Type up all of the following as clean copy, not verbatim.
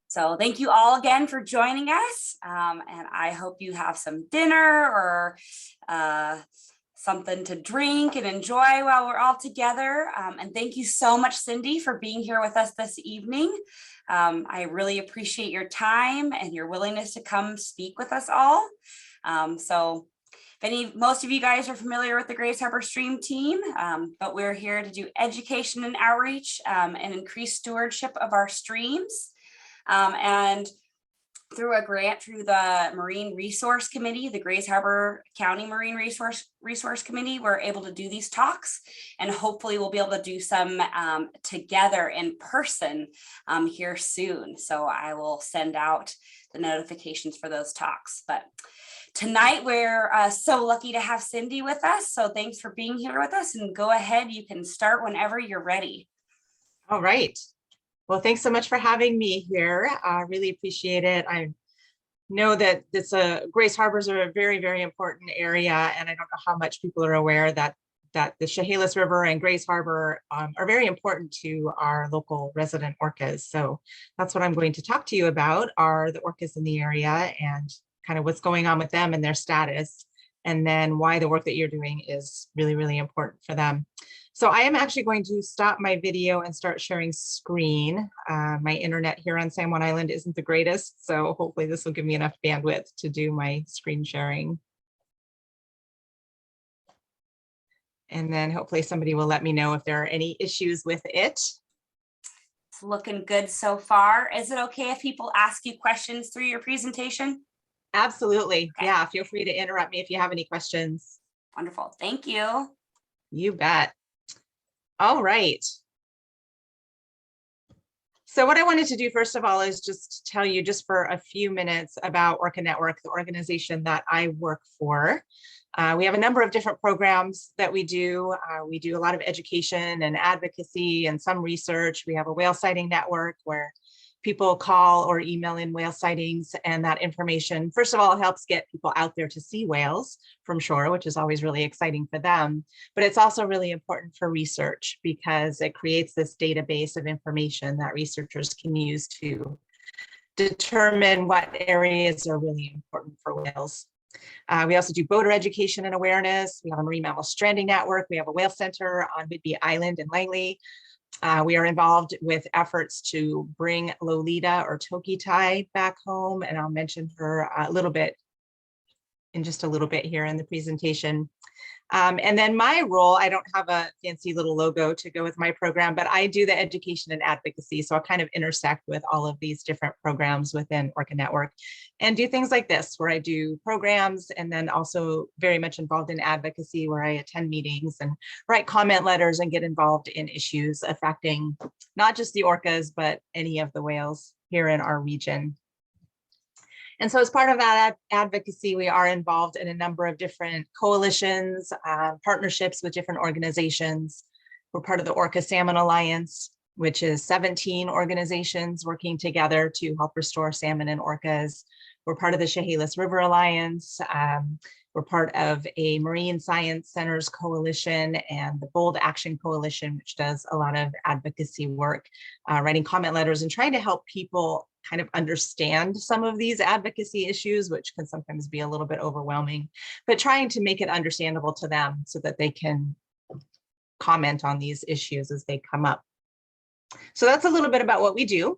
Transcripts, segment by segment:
So thank you all again for joining us. And I hope you have some dinner or something to drink and enjoy while we're all together. And thank you so much, Cindy, for being here with us this evening. I really appreciate your time and your willingness to come speak with us all. So if most of you guys are familiar with the Grays Harbor Stream team, but we're here to do education and outreach and increase stewardship of our streams. And through a grant through the Marine Resource Committee, the Grays Harbor County Marine Resource Committee, we're able to do these talks, and hopefully we'll be able to do some together in person here soon. So I will send out the notifications for those talks. But tonight we're so lucky to have Cindy with us. So thanks for being here with us, and go ahead, you can start whenever you're ready. All right. Well, thanks so much for having me here. I really appreciate it. I know that Grays Harbors are a very, very important area, and I don't know how much people are aware that the Chehalis River and Grays Harbor are very important to our local resident orcas. So that's what I'm going to talk to you about, are the orcas in the area and kind of what's going on with them and their status, and then why the work that you're doing is really, really important for them. So I am actually going to stop my video and start sharing screen. My internet here on San Juan Island isn't the greatest, so hopefully this will give me enough bandwidth to do my screen sharing. And then hopefully somebody will let me know if there are any issues with it. It's looking good so far. Is it okay if people ask you questions through your presentation? Absolutely. Okay. Yeah, feel free to interrupt me if you have any questions. Wonderful. Thank you. You bet. All right. So what I wanted to do first of all is just tell you just for a few minutes about Orca Network, the organization that I work for. We have a number of different programs that we do. We do a lot of education and advocacy and some research. We have a whale sighting network where people call or email in whale sightings, and that information, first of all, helps get people out there to see whales from shore, which is always really exciting for them. But it's also really important for research because it creates this database of information that researchers can use to determine what areas are really important for whales. We also do boater education and awareness. We have a marine mammal stranding network. We have a whale center on Whidbey Island in Langley. We are involved with efforts to bring Lolita or Toki-Tai back home, and I'll mention her a little bit in just a little bit here in the presentation. And then my role, I don't have a fancy little logo to go with my program, but I do the education and advocacy. So I kind of intersect with all of these different programs within Orca Network and do things like this, where I do programs and then also very much involved in advocacy, where I attend meetings and write comment letters and get involved in issues affecting not just the orcas, but any of the whales here in our region. And so as part of that advocacy, we are involved in a number of different coalitions, partnerships with different organizations. We're part of the Orca Salmon Alliance, which is 17 organizations working together to help restore salmon and orcas. We're part of the Chehalis River Alliance. We're part of a Marine Science Centers Coalition and the Bold Action Coalition, which does a lot of advocacy work, writing comment letters and trying to help people kind of understand some of these advocacy issues, which can sometimes be a little bit overwhelming, but trying to make it understandable to them so that they can comment on these issues as they come up. So that's a little bit about what we do.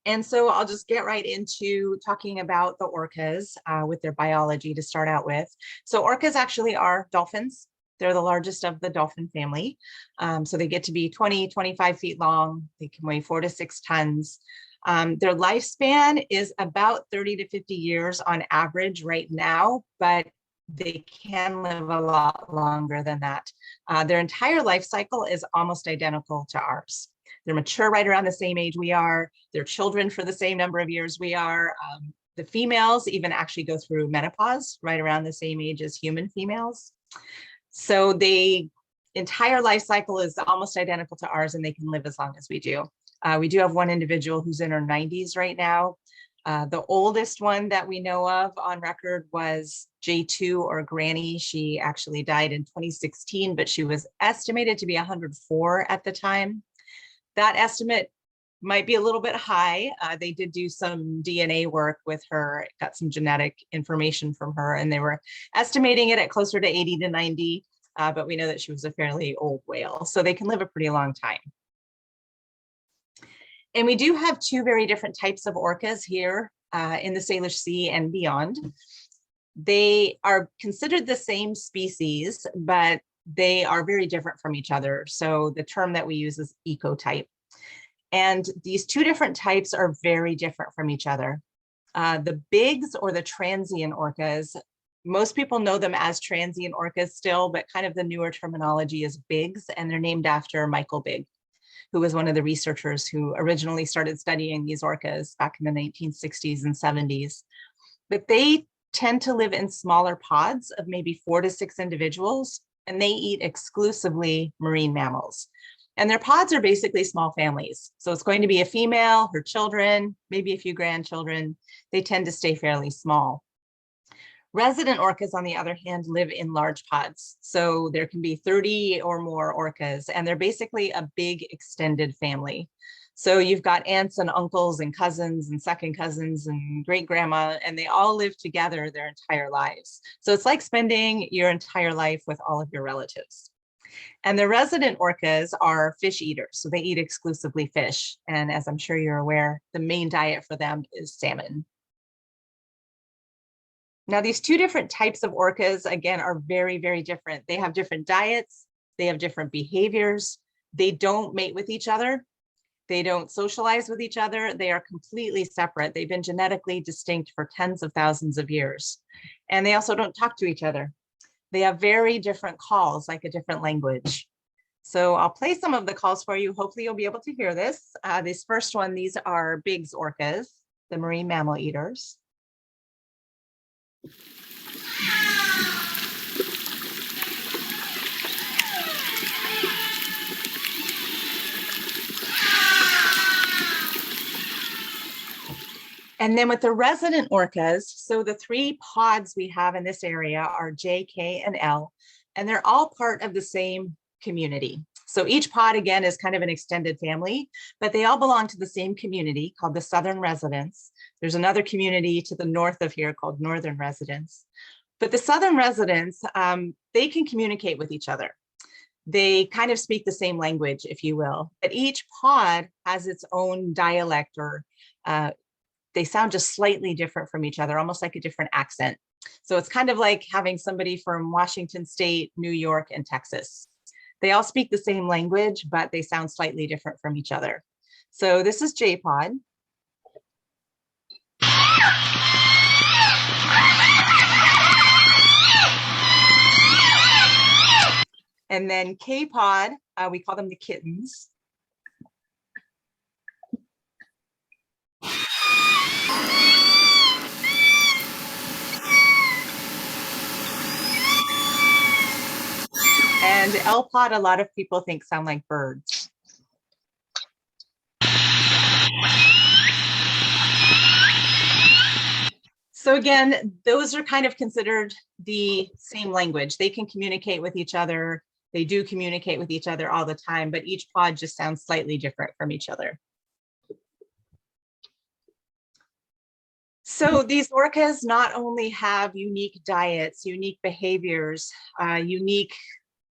And so I'll just get right into talking about the orcas with their biology to start out with. So orcas actually are dolphins. They're the largest of the dolphin family. So they get to be 20, 25 feet long. They can weigh 4 to 6 tons. Their lifespan is about 30 to 50 years on average right now, but they can live a lot longer than that. Their entire life cycle is almost identical to ours. They're mature right around the same age we are. They're children for the same number of years we are. The females even actually go through menopause right around the same age as human females. So the entire life cycle is almost identical to ours, and they can live as long as we do. We do have one individual who's in her 90s right now. The oldest one that we know of on record was J2 or Granny. She actually died in 2016, but she was estimated to be 104 at the time. That estimate might be a little bit high. They did do some DNA work with her, got some genetic information from her, and they were estimating it at closer to 80 to 90, but we know that she was a fairly old whale, so they can live a pretty long time. And we do have two very different types of orcas here in the Salish Sea and beyond. They are considered the same species, but they are very different from each other. So the term that we use is ecotype. And these two different types are very different from each other. The bigs, or the transient orcas, most people know them as transient orcas still, but kind of the newer terminology is bigs, and they're named after Michael Bigg, who was one of the researchers who originally started studying these orcas back in the 1960s and 70s. But they tend to live in smaller pods of maybe 4 to 6 individuals, and they eat exclusively marine mammals. And their pods are basically small families. So it's going to be a female, her children, maybe a few grandchildren. They tend to stay fairly small. Resident orcas, on the other hand, live in large pods. So there can be 30 or more orcas, and they're basically a big extended family. So you've got aunts and uncles and cousins and second cousins and great grandma, and they all live together their entire lives. So it's like spending your entire life with all of your relatives. And the resident orcas are fish eaters, so they eat exclusively fish. And as I'm sure you're aware, the main diet for them is salmon. Now, these two different types of orcas, again, are very, very different. They have different diets, they have different behaviors, they don't mate with each other, they don't socialize with each other, they are completely separate. They've been genetically distinct for tens of thousands of years. And they also don't talk to each other. They have very different calls, like a different language. So I'll play some of the calls for you. Hopefully you'll be able to hear this. This first one, these are Bigg's orcas, the marine mammal eaters. And then with the resident orcas, so the 3 pods we have in this area are J, K, and L, and they're all part of the same community. So each pod, again, is kind of an extended family, but they all belong to the same community called the Southern Residents. There's another community to the north of here called Northern Residents. But the Southern Residents, they can communicate with each other. They kind of speak the same language, if you will, but each pod has its own dialect, or they sound just slightly different from each other, almost like a different accent. So it's kind of like having somebody from Washington State, New York, and Texas. They all speak the same language, but they sound slightly different from each other. So this is J pod. And then K pod, we call them the kittens. And L pod, a lot of people think sound like birds. So again, those are kind of considered the same language. They can communicate with each other. They do communicate with each other all the time, but each pod just sounds slightly different from each other. So these orcas not only have unique diets, unique behaviors, unique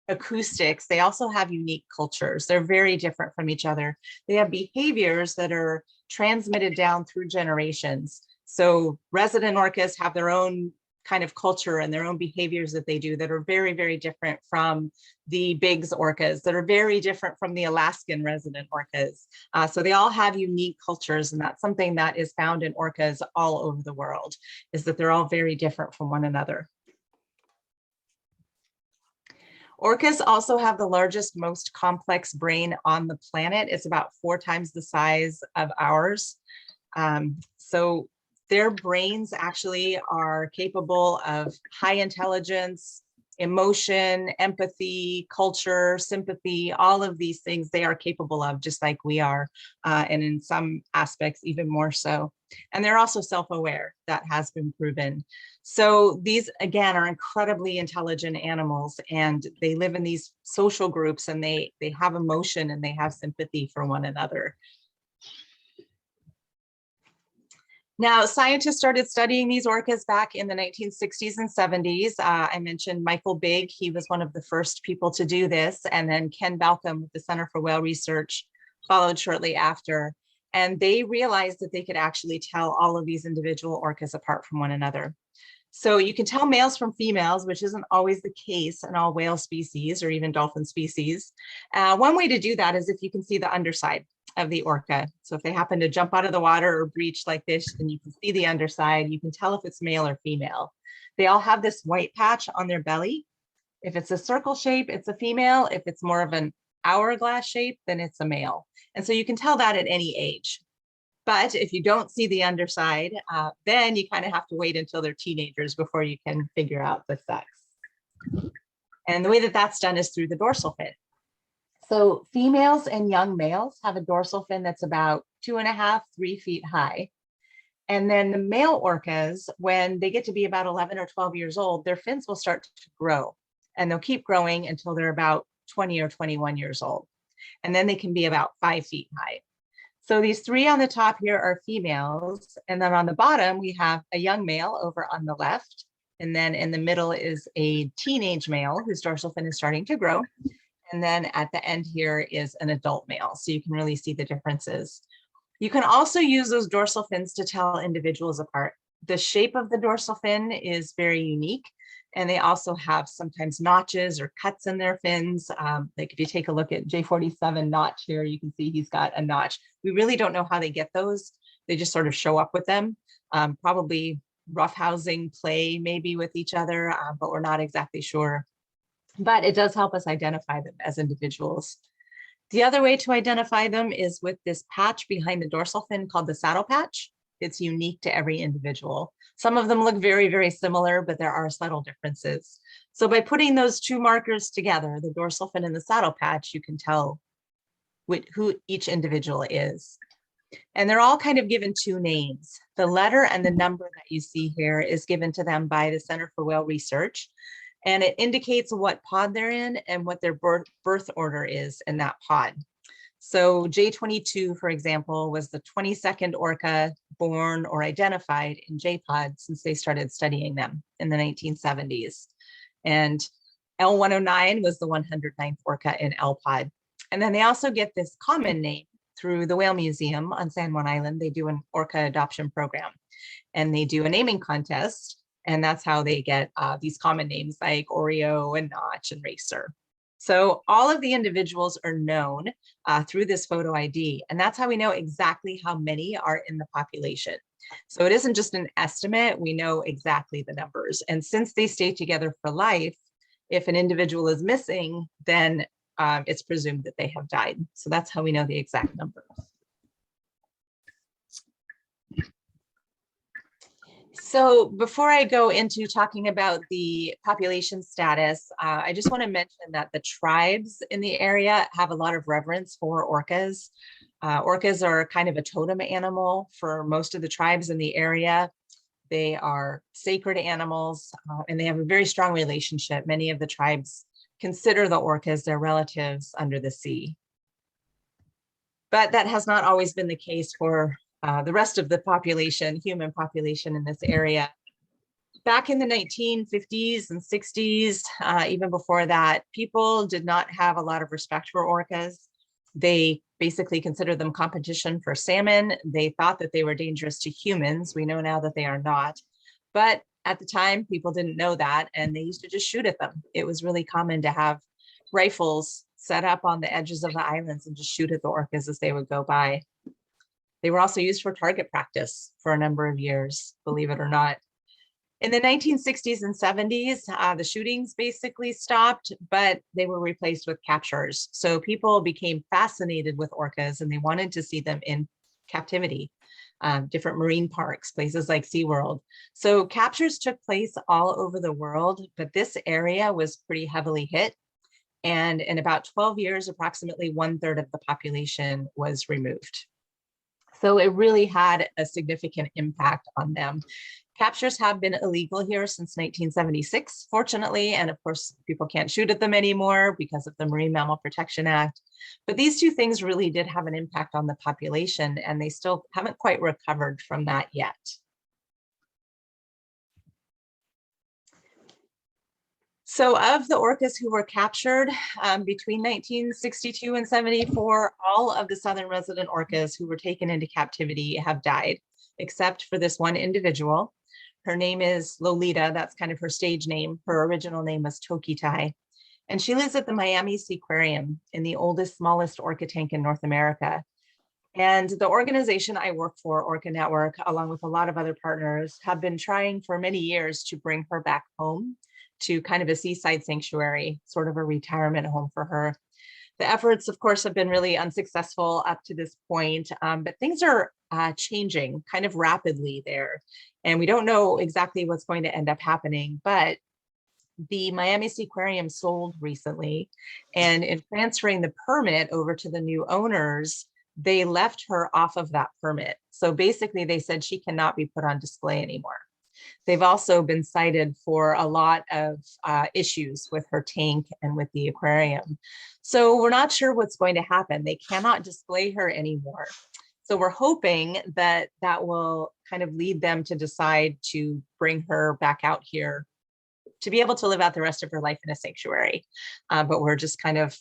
acoustics, they also have unique cultures. They're very different from each other. They have behaviors that are transmitted down through generations. So resident orcas have their own kind of culture and their own behaviors that they do that are very, very different from the Bigg's orcas, that are very different from the Alaskan resident orcas. So they all have unique cultures, and that's something that is found in orcas all over the world, is that they're all very different from one another. Orcas also have the largest, most complex brain on the planet. It's about 4 times the size of ours. So their brains actually are capable of high intelligence, emotion, empathy, culture, sympathy, all of these things they are capable of, just like we are, and in some aspects even more so. And they're also self-aware. That has been proven. So these, again, are incredibly intelligent animals, and they live in these social groups, and they have emotion and they have sympathy for one another. Now, scientists started studying these orcas back in the 1960s and 70s. I mentioned Michael Bigg. He was one of the first people to do this. And then Ken Balcom with the Center for Whale Research followed shortly after. And they realized that they could actually tell all of these individual orcas apart from one another. So you can tell males from females, which isn't always the case in all whale species or even dolphin species. One way to do that is if you can see the underside of the orca. So if they happen to jump out of the water or breach like this, then you can see the underside. You can tell if it's male or female. They all have this white patch on their belly. If it's a circle shape, it's a female. If it's more of an hourglass shape, then it's a male. And so you can tell that at any age. But if you don't see the underside, then you kind of have to wait until they're teenagers before you can figure out the sex. And the way that that's done is through the dorsal fin. So females and young males have a dorsal fin that's about 2.5, 3 feet high. And then the male orcas, when they get to be about 11 or 12 years old, their fins will start to grow, and they'll keep growing until they're about 20 or 21 years old. And then they can be about 5 feet high. So these three on the top here are females. And then on the bottom, we have a young male over on the left. And then in the middle is a teenage male whose dorsal fin is starting to grow. And then at the end here is an adult male. So you can really see the differences. You can also use those dorsal fins to tell individuals apart. The shape of the dorsal fin is very unique. And they also have sometimes notches or cuts in their fins. Like if you take a look at J47 notch here, you can see he's got a notch. We really don't know how they get those. They just sort of show up with them, probably roughhousing play maybe with each other, but we're not exactly sure. But it does help us identify them as individuals. The other way to identify them is with this patch behind the dorsal fin called the saddle patch. It's unique to every individual. Some of them look very, very similar, but there are subtle differences. So by putting those two markers together, the dorsal fin and the saddle patch, you can tell who each individual is. And they're all kind of given two names. The letter and the number that you see here is given to them by the Center for Whale Research. And it indicates what pod they're in and what their birth order is in that pod. So J22, for example, was the 22nd orca born or identified in J-pod since they started studying them in the 1970s. And L109 was the 109th orca in L-pod. And then they also get this common name through the Whale Museum on San Juan Island. They do an orca adoption program and they do a naming contest. And that's how they get these common names like Oreo and Notch and Racer. So all of the individuals are known through this photo ID, and that's how we know exactly how many are in the population. So it isn't just an estimate, we know exactly the numbers. And since they stay together for life, if an individual is missing, then it's presumed that they have died. So that's how we know the exact numbers. So before I go into talking about the population status, I just want to mention that the tribes in the area have a lot of reverence for orcas. Orcas are kind of a totem animal for most of the tribes in the area. They are sacred animals and they have a very strong relationship. Many of the tribes consider the orcas their relatives under the sea. But that has not always been the case for the rest of the population, human population in this area. Back in the 1950s and 60s, even before that, people did not have a lot of respect for orcas. They basically considered them competition for salmon. They thought that they were dangerous to humans. We know now that they are not. But at the time, people didn't know that, and they used to just shoot at them. It was really common to have rifles set up on the edges of the islands and just shoot at the orcas as they would go by. They were also used for target practice for a number of years, believe it or not. In the 1960s and 70s, the shootings basically stopped, but they were replaced with captures. So people became fascinated with orcas and they wanted to see them in captivity, different marine parks, places like SeaWorld. So captures took place all over the world, but this area was pretty heavily hit. And in about 12 years, approximately 1/3 of the population was removed. So it really had a significant impact on them. Captures have been illegal here since 1976, fortunately, and of course, people can't shoot at them anymore because of the Marine Mammal Protection Act. But these two things really did have an impact on the population, and they still haven't quite recovered from that yet. So of the orcas who were captured between 1962 and 74, all of the southern resident orcas who were taken into captivity have died, except for this one individual. Her name is Lolita. That's kind of her stage name. Her original name was Tokitai. And she lives at the Miami Seaquarium in the oldest, smallest orca tank in North America. And the organization I work for, Orca Network, along with a lot of other partners, have been trying for many years to bring her back home to kind of a seaside sanctuary, sort of a retirement home for her. The efforts, of course, have been really unsuccessful up to this point, but things are changing kind of rapidly there. And we don't know exactly what's going to end up happening, but the Miami Seaquarium sold recently, and in transferring the permit over to the new owners, they left her off of that permit. So basically they said she cannot be put on display anymore. They've also been cited for a lot of issues with her tank and with the aquarium. So we're not sure what's going to happen. They cannot display her anymore. So we're hoping that that will kind of lead them to decide to bring her back out here to be able to live out the rest of her life in a sanctuary. But we're just kind of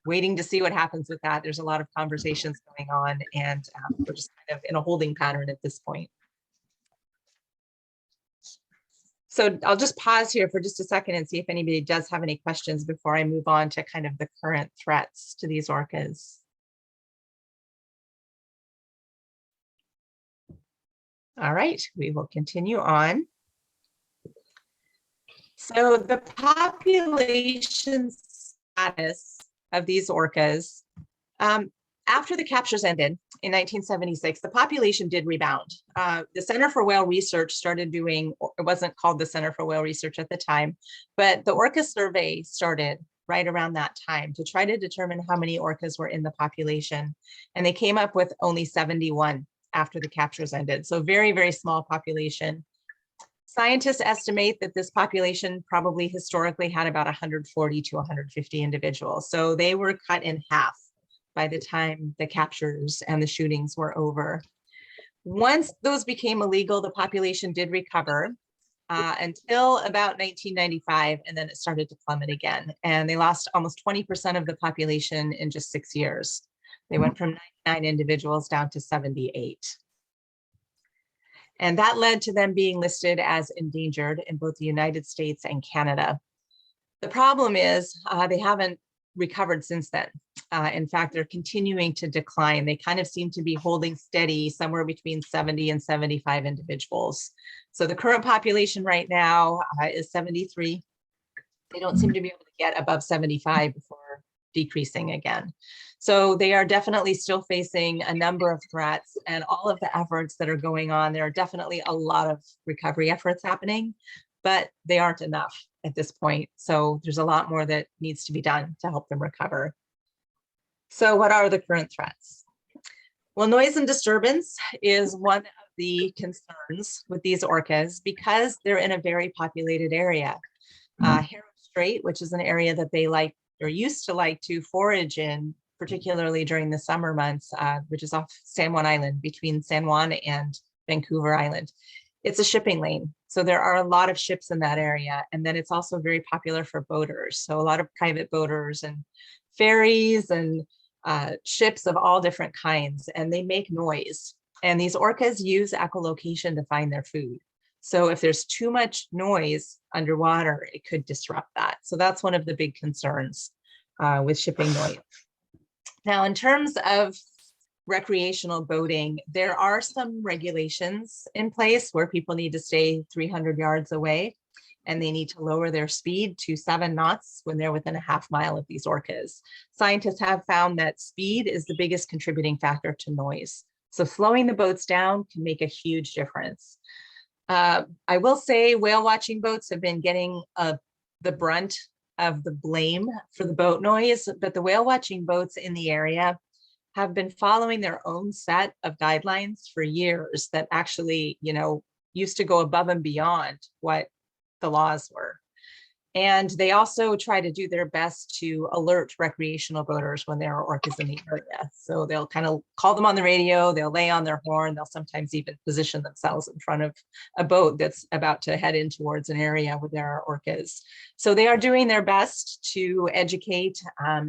waiting to see what happens with that. There's a lot of conversations going on, and we're just kind of in a holding pattern at this point. So I'll just pause here for just a second and see if anybody does have any questions before I move on to kind of the current threats to these orcas. All right, we will continue on. So the population status of these orcas, after the captures ended in 1976, the population did rebound. The Center for Whale Research started doing, it wasn't called the Center for Whale Research at the time, but the orca survey started right around that time to try to determine how many orcas were in the population. And they came up with only 71 after the captures ended. So very, very small population. Scientists estimate that this population probably historically had about 140 to 150 individuals. So they were cut in half by the time the captures and the shootings were over. Once those became illegal, the population did recover until about 1995, and then it started to plummet again. And they lost almost 20% of the population in just 6 years. They went from 99 individuals down to 78. And that led to them being listed as endangered in both the United States and Canada. The problem is they haven't recovered since then. In fact, they're continuing to decline. They kind of seem to be holding steady somewhere between 70 and 75 individuals. So the current population right now is 73. They don't seem to be able to get above 75 before decreasing again. So they are definitely still facing a number of threats, and all of the efforts that are going on, there are definitely a lot of recovery efforts happening, but they aren't enough at this point. So there's a lot more that needs to be done to help them recover. So what are the current threats? Well, noise and disturbance is one of the concerns with these orcas because they're in a very populated area. Harrow Strait, which is an area that they like or used to like to forage in, particularly during the summer months, which is off San Juan Island, between San Juan and Vancouver Island. It's a shipping lane. So there are a lot of ships in that area. And then it's also very popular for boaters. So a lot of private boaters and ferries and ships of all different kinds, and they make noise. And these orcas use echolocation to find their food. So if there's too much noise underwater, it could disrupt that. So that's one of the big concerns with shipping noise. Now, in terms of recreational boating, there are some regulations in place where people need to stay 300 yards away, and they need to lower their speed to 7 knots when they're within a half mile of these orcas. Scientists have found that speed is the biggest contributing factor to noise. So slowing the boats down can make a huge difference. I will say whale watching boats have been getting the brunt of the blame for the boat noise, but the whale watching boats in the area have been following their own set of guidelines for years that actually, used to go above and beyond what the laws were. And they also try to do their best to alert recreational boaters when there are orcas in the area. So they'll kind of call them on the radio, they'll lay on their horn, they'll sometimes even position themselves in front of a boat that's about to head in towards an area where there are orcas. So they are doing their best to educate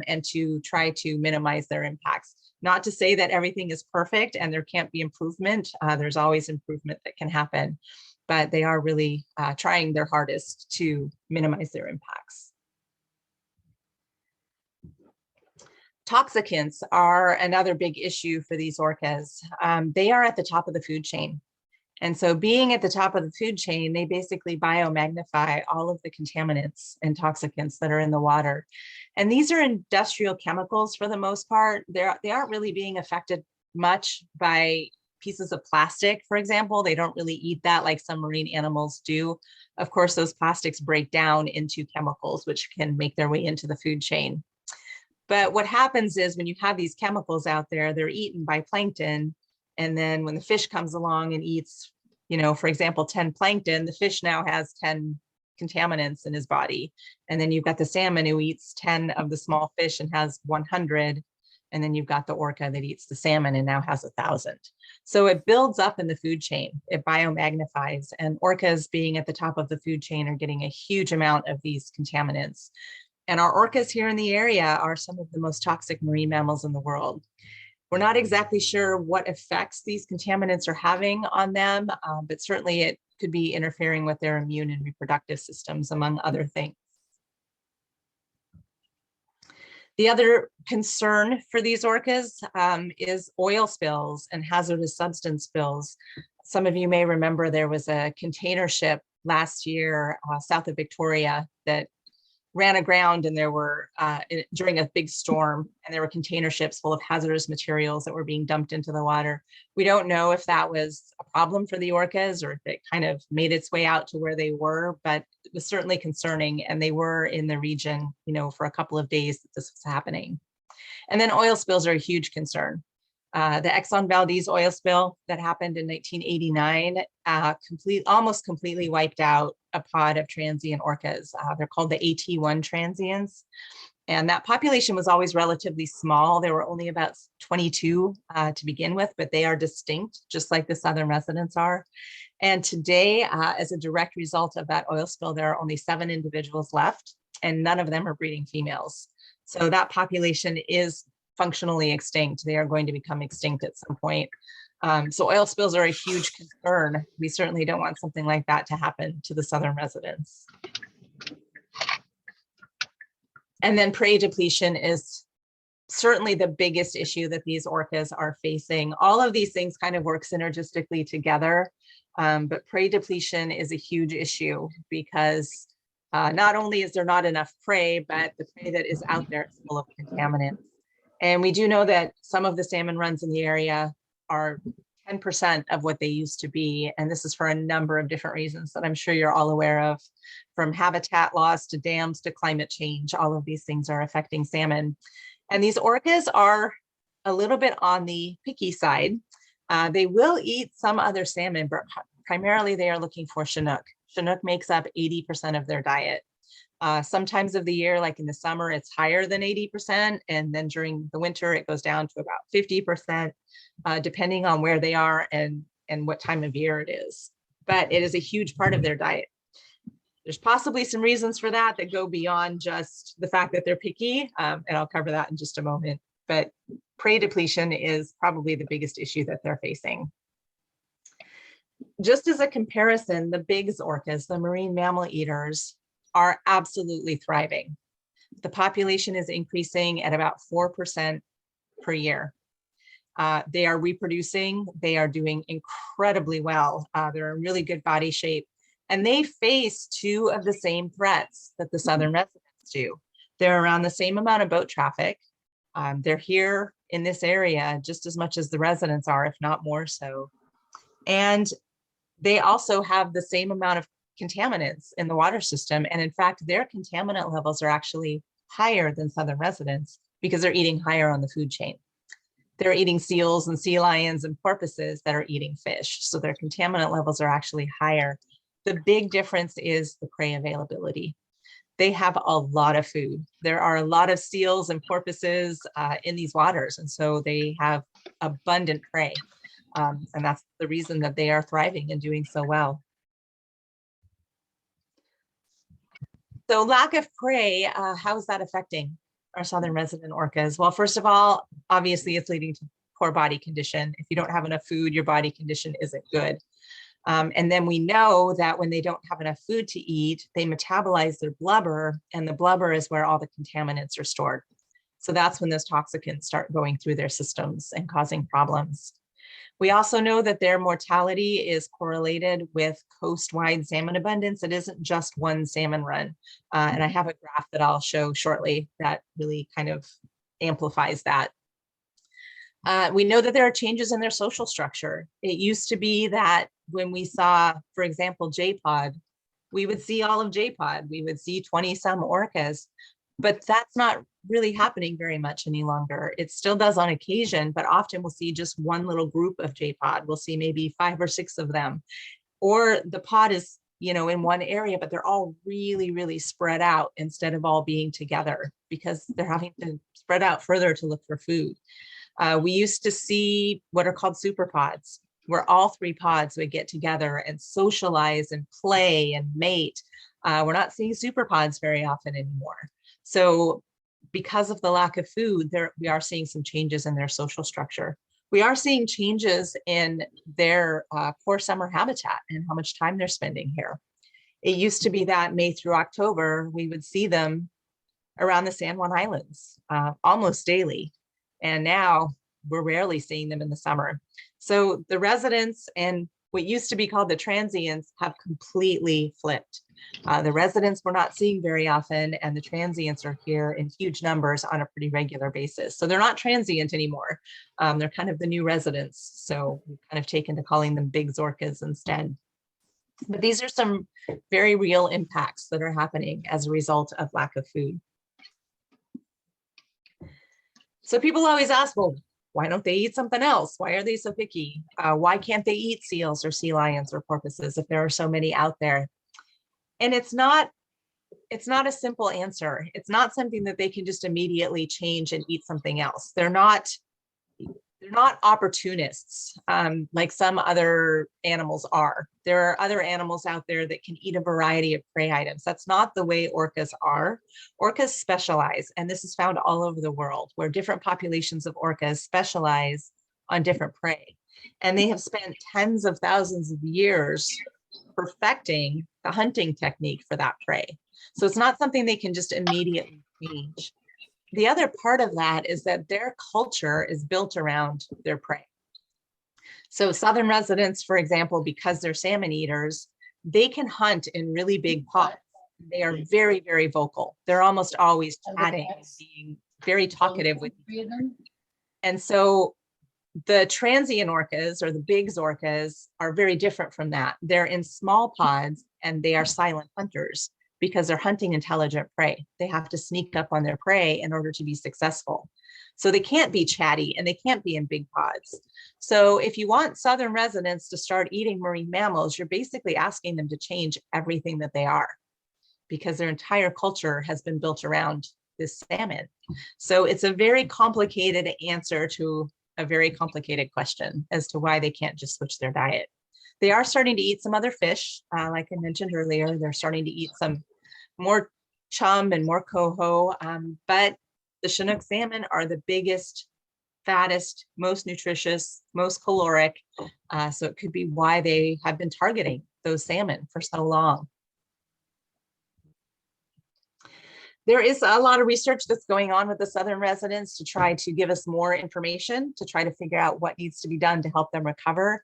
and to try to minimize their impacts. Not to say that everything is perfect and there can't be improvement. There's always improvement that can happen, but they are really trying their hardest to minimize their impacts. Toxicants are another big issue for these orcas. They are at the top of the food chain. And so being at the top of the food chain, they basically biomagnify all of the contaminants and toxicants that are in the water. And these are industrial chemicals for the most part. They aren't really being affected much by pieces of plastic, for example. They don't really eat that like some marine animals do. Of course, those plastics break down into chemicals, which can make their way into the food chain. But what happens is when you have these chemicals out there, they're eaten by plankton. And then when the fish comes along and eats, for example, 10 plankton, the fish now has 10 contaminants in his body. And then you've got the salmon who eats 10 of the small fish and has 100. And then you've got the orca that eats the salmon and now has 1,000. So it builds up in the food chain, it biomagnifies, and orcas being at the top of the food chain are getting a huge amount of these contaminants. And our orcas here in the area are some of the most toxic marine mammals in the world. We're not exactly sure what effects these contaminants are having on them, but certainly it could be interfering with their immune and reproductive systems, among other things. The other concern for these orcas is oil spills and hazardous substance spills. Some of you may remember there was a container ship last year south of Victoria that ran aground, and there were during a big storm, and there were container ships full of hazardous materials that were being dumped into the water. We don't know if that was a problem for the orcas or if it kind of made its way out to where they were, but it was certainly concerning, and they were in the region, for a couple of days that this was happening. And then oil spills are a huge concern. The Exxon Valdez oil spill that happened in 1989 almost completely wiped out a pod of transient orcas. They're called the AT1 transients. And that population was always relatively small. There were only about 22 to begin with, but they are distinct, just like the southern residents are. And today, as a direct result of that oil spill, there are only 7 individuals left, and none of them are breeding females. So that population is functionally extinct. They are going to become extinct at some point. So oil spills are a huge concern. We certainly don't want something like that to happen to the southern residents. And then prey depletion is certainly the biggest issue that these orcas are facing. All of these things kind of work synergistically together, but prey depletion is a huge issue because not only is there not enough prey, but the prey that is out there is full of contaminants. And we do know that some of the salmon runs in the area are 10% of what they used to be. And this is for a number of different reasons that I'm sure you're all aware of, from habitat loss to dams to climate change. All of these things are affecting salmon. And these orcas are a little bit on the picky side. They will eat some other salmon, but primarily they are looking for Chinook. Chinook makes up 80% of their diet. Sometimes of the year, like in the summer, it's higher than 80%. And then during the winter, it goes down to about 50%, depending on where they are and what time of year it is. But it is a huge part of their diet. There's possibly some reasons for that that go beyond just the fact that they're picky. And I'll cover that in just a moment. But prey depletion is probably the biggest issue that they're facing. Just as a comparison, the Biggs orcas, the marine mammal eaters, are absolutely thriving. The population is increasing at about 4% per year. They are reproducing, they are doing incredibly well. They're in really good body shape, and they face 2 of the same threats that the southern residents do. They're around the same amount of boat traffic. They're here in this area just as much as the residents are, if not more so. And they also have the same amount of contaminants in the water system. And in fact, their contaminant levels are actually higher than southern residents because they're eating higher on the food chain. they're eating seals and sea lions and porpoises that are eating fish. So their contaminant levels are actually higher. The big difference is the prey availability. They have a lot of food. There are a lot of seals and porpoises in these waters. And so they have abundant prey. And that's the reason that they are thriving and doing so well. So lack of prey, how is that affecting our southern resident orcas? Well, first of all, obviously it's leading to poor body condition. If you don't have enough food, your body condition isn't good. And then we know that when they don't have enough food to eat, they metabolize their blubber, and the blubber is where all the contaminants are stored. So that's when those toxicants start going through their systems and causing problems. We also know that their mortality is correlated with coast-wide salmon abundance. It isn't just one salmon run. And I have a graph that I'll show shortly that really kind of amplifies that. We know that there are changes in their social structure. It used to be that when we saw, for example, J-pod, we would see all of J-pod. We would see 20 some orcas, but that's not really happening very much any longer. It still does on occasion, but often we'll see just one little group of J-pod. We'll see maybe 5 or 6 of them, or the pod is, you know, in one area, but they're all really, really spread out instead of all being together because they're having to spread out further to look for food. We used to see what are called super pods, where all 3 pods would get together and socialize and play and mate. We're not seeing super pods very often anymore. So because of the lack of food, we are seeing some changes in their social structure. We are seeing changes in their core summer habitat and how much time they're spending here. It used to be that May through October, we would see them around the San Juan Islands almost daily. And now we're rarely seeing them in the summer. So the residents and what used to be called the transients have completely flipped. The residents we're not seeing very often, and the transients are here in huge numbers on a pretty regular basis. So they're not transient anymore. They're kind of the new residents. So we've kind of taken to calling them big orcas instead. But these are some very real impacts that are happening as a result of lack of food. So people always ask, well, why don't they eat something else? Why are they so picky? Why can't they eat seals or sea lions or porpoises if there are so many out there? And it's not a simple answer. It's not something that they can just immediately change and eat something else. They're not opportunists like some other animals are. There are other animals out there that can eat a variety of prey items. That's not the way orcas are. Orcas specialize, and this is found all over the world, where different populations of orcas specialize on different prey. And they have spent tens of thousands of years perfecting the hunting technique for that prey. So it's not something they can just immediately change. The other part of that is that their culture is built around their prey. So southern residents, for example, because they're salmon eaters, they can hunt in really big pods. They are very, very vocal. They're almost always chatting, being very talkative with each other. And so the transient orcas or the big orcas are very different from that. They're in small pods and they are silent hunters, because they're hunting intelligent prey. They have to sneak up on their prey in order to be successful. So they can't be chatty and they can't be in big pods. So if you want southern residents to start eating marine mammals, you're basically asking them to change everything that they are, because their entire culture has been built around this salmon. So it's a very complicated answer to a very complicated question as to why they can't just switch their diet. They are starting to eat some other fish. Like I mentioned earlier, they're starting to eat some more chum and more coho, but the Chinook salmon are the biggest, fattest, most nutritious, most caloric. So it could be why they have been targeting those salmon for so long. There is a lot of research that's going on with the southern residents to try to give us more information, to try to figure out what needs to be done to help them recover.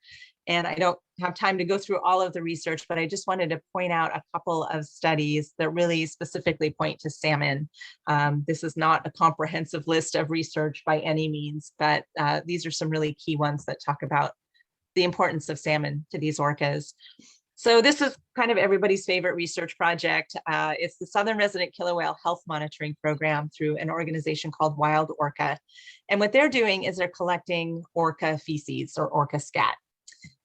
And I don't have time to go through all of the research, but I just wanted to point out a couple of studies that really specifically point to salmon. This is not a comprehensive list of research by any means, but these are some really key ones that talk about the importance of salmon to these orcas. So this is kind of everybody's favorite research project. It's the Southern Resident Killer Whale Health Monitoring Program through an organization called Wild Orca. And what they're doing is they're collecting orca feces or orca scat.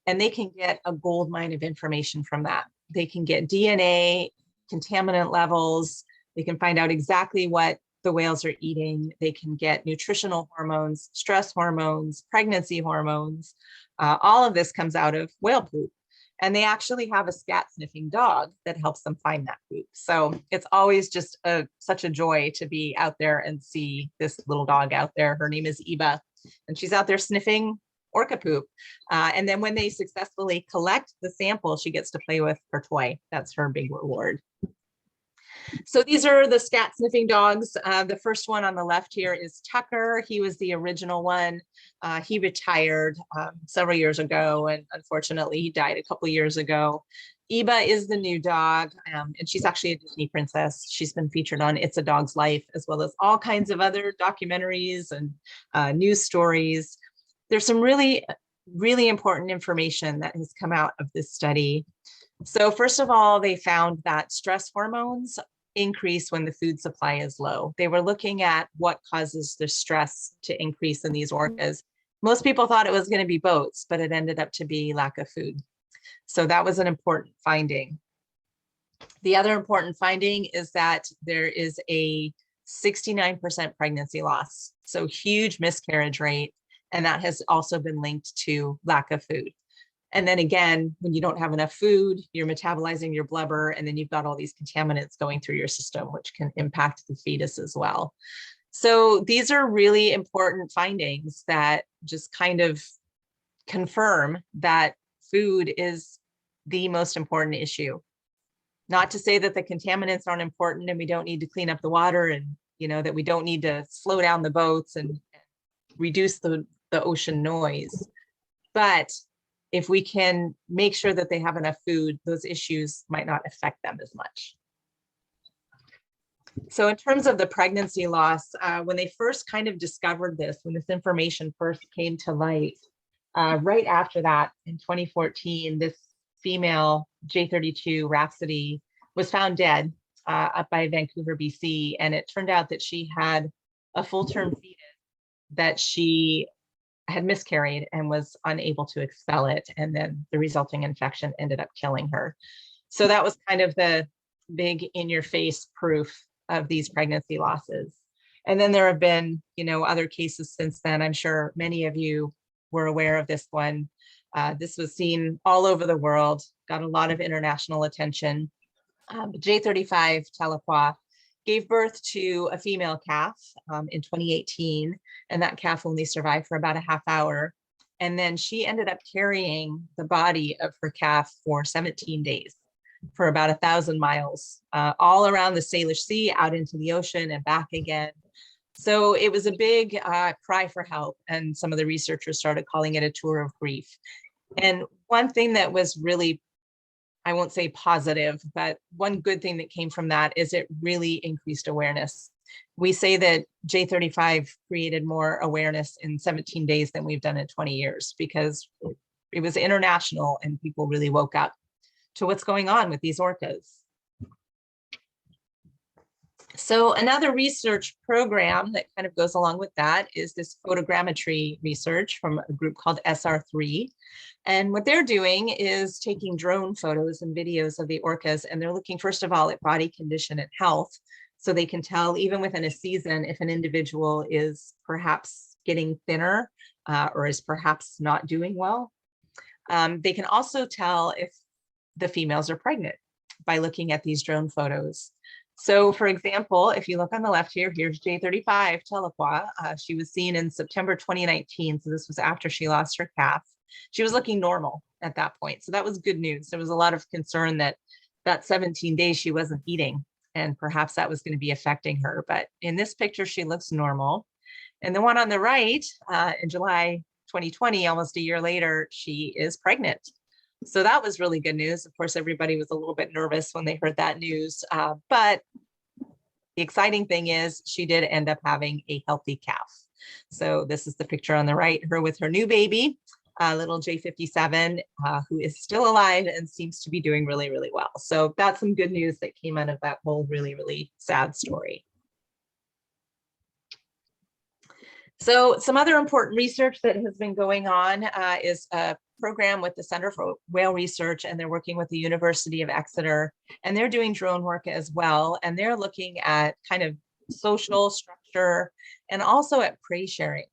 And they can get a gold mine of information from that. They can get DNA, contaminant levels. They can find out exactly what the whales are eating. They can get nutritional hormones, stress hormones, pregnancy hormones. All of this comes out of whale poop. And they actually have a scat sniffing dog that helps them find that poop. So it's always just such a joy to be out there and see this little dog out there. Her name is Eva, and she's out there sniffing orca poop. And then when they successfully collect the sample, she gets to play with her toy. That's her big reward. So these are the scat sniffing dogs. The first one on the left here is Tucker. He was the original one. He retired several years ago, and unfortunately he died a couple years ago. Eba is the new dog, and she's actually a Disney princess. She's been featured on It's a Dog's Life, as well as all kinds of other documentaries and news stories. There's some really, really important information that has come out of this study. So first of all, they found that stress hormones increase when the food supply is low. They were looking at what causes the stress to increase in these orcas. Most people thought it was going to be boats, but it ended up to be lack of food. So that was an important finding. The other important finding is that there is a 69% pregnancy loss. So huge miscarriage rate. And that has also been linked to lack of food. And then again, when you don't have enough food, you're metabolizing your blubber, and then you've got all these contaminants going through your system, which can impact the fetus as well. So these are really important findings that just kind of confirm that food is the most important issue. Not to say that the contaminants aren't important and we don't need to clean up the water, and that we don't need to slow down the boats and reduce the ocean noise. But if we can make sure that they have enough food, those issues might not affect them as much. So in terms of the pregnancy loss, when they first kind of discovered this, when this information first came to light, right after that in 2014, this female J32 Rhapsody was found dead up by Vancouver, BC. And it turned out that she had a full-term fetus that she had miscarried and was unable to expel it. And then the resulting infection ended up killing her. So that was kind of the big in-your-face proof of these pregnancy losses. And then there have been, other cases since then. I'm sure many of you were aware of this one. This was seen all over the world, got a lot of international attention. J35 Telequa gave birth to a female calf in 2018, and that calf only survived for about a half hour. And then she ended up carrying the body of her calf for 17 days, for about 1,000 miles, all around the Salish Sea, out into the ocean and back again. So it was a big cry for help, and some of the researchers started calling it a tour of grief. And one thing that was really, I won't say positive, but one good thing that came from that is it really increased awareness. We say that J35 created more awareness in 17 days than we've done in 20 years, because it was international and people really woke up to what's going on with these orcas. So another research program that kind of goes along with that is this photogrammetry research from a group called SR3. And what they're doing is taking drone photos and videos of the orcas, and they're looking, first of all, at body condition and health. So they can tell, even within a season, if an individual is perhaps getting thinner or is perhaps not doing well. They can also tell if the females are pregnant by looking at these drone photos. So for example, if you look on the left here, here's J35 Telequa. She was seen in September 2019. So this was after she lost her calf. She was looking normal at that point. So that was good news. There was a lot of concern that 17 days she wasn't eating, and perhaps that was going to be affecting her. But in this picture, she looks normal. And the one on the right, in July 2020, almost a year later, she is pregnant. So that was really good news. Of course, everybody was a little bit nervous when they heard that news. But the exciting thing is she did end up having a healthy calf. So this is the picture on the right, her with her new baby. little J57, who is still alive and seems to be doing really, really well. So that's some good news that came out of that whole really, really sad story. So some other important research that has been going on is a program with the Center for Whale Research, and they're working with the University of Exeter, and they're doing drone work as well. And they're looking at kind of social structure and also at prey sharing.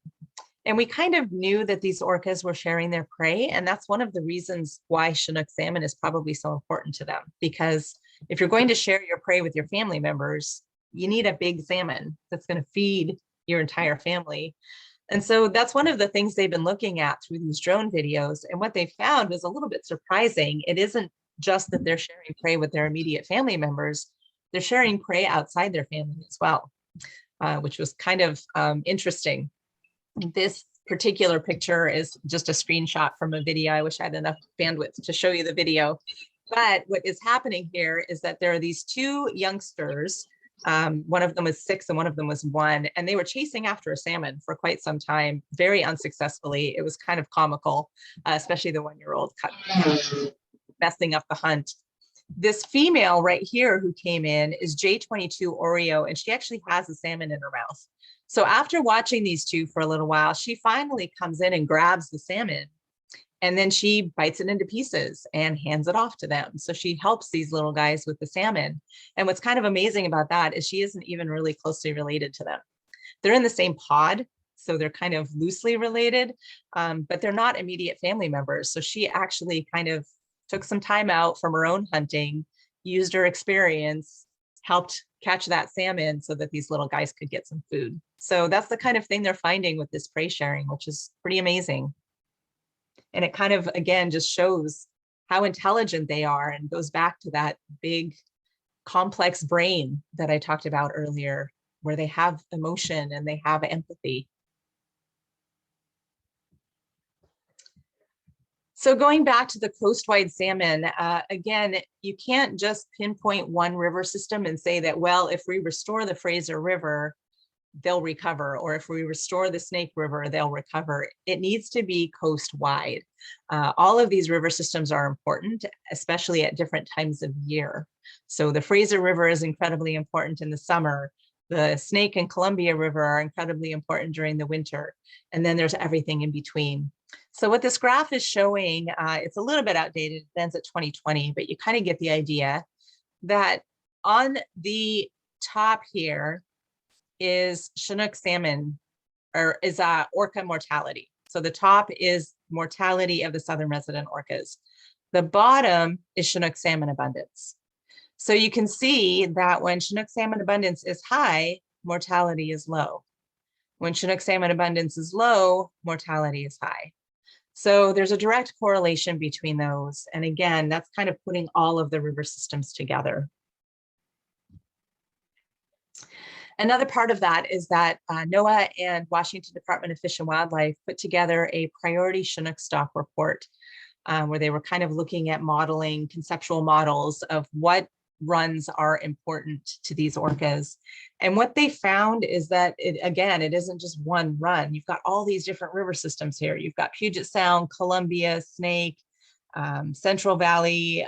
And we kind of knew that these orcas were sharing their prey. And that's one of the reasons why Chinook salmon is probably so important to them, because if you're going to share your prey with your family members, you need a big salmon that's going to feed your entire family. And so that's one of the things they've been looking at through these drone videos. And what they found was a little bit surprising. It isn't just that they're sharing prey with their immediate family members, they're sharing prey outside their family as well, which was kind of interesting. This particular picture is just a screenshot from a video. I wish I had enough bandwidth to show you the video. But what is happening here is that there are these two youngsters. One of them was 6 and one of them was 1, and they were chasing after a salmon for quite some time, very unsuccessfully. It was kind of comical, especially the 1-year-old messing up the hunt. This female right here who came in is J22 Oreo, and she actually has a salmon in her mouth. So after watching these two for a little while, she finally comes in and grabs the salmon, and then she bites it into pieces and hands it off to them. So she helps these little guys with the salmon. And what's kind of amazing about that is she isn't even really closely related to them. They're in the same pod, so they're kind of loosely related, but they're not immediate family members. So she actually kind of took some time out from her own hunting, used her experience, helped catch that salmon so that these little guys could get some food. So that's the kind of thing they're finding with this prey sharing, which is pretty amazing. And it kind of, again, just shows how intelligent they are and goes back to that big complex brain that I talked about earlier, where they have emotion and they have empathy. So going back to the coastwide salmon, again, you can't just pinpoint one river system and say that, well, if we restore the Fraser River, they'll recover, or if we restore the Snake River, they'll recover. It needs to be coast-wide. All of these river systems are important, especially at different times of year. So the Fraser River is incredibly important in the summer. The Snake and Columbia River are incredibly important during the winter. And then there's everything in between. So what this graph is showing, it's a little bit outdated, it ends at 2020, but you kind of get the idea that on the top here is Chinook salmon, or is orca mortality. So the top is mortality of the southern resident orcas. The bottom is Chinook salmon abundance. So you can see that when Chinook salmon abundance is high, mortality is low. When Chinook salmon abundance is low, mortality is high. So there's a direct correlation between those. And again, that's kind of putting all of the river systems together. Another part of that is that NOAA and Washington Department of Fish and Wildlife put together a priority Chinook stock report where they were kind of looking at modeling, conceptual models of what runs are important to these orcas. And what they found is that, it isn't just one run. You've got all these different river systems here. You've got Puget Sound, Columbia, Snake, Central Valley,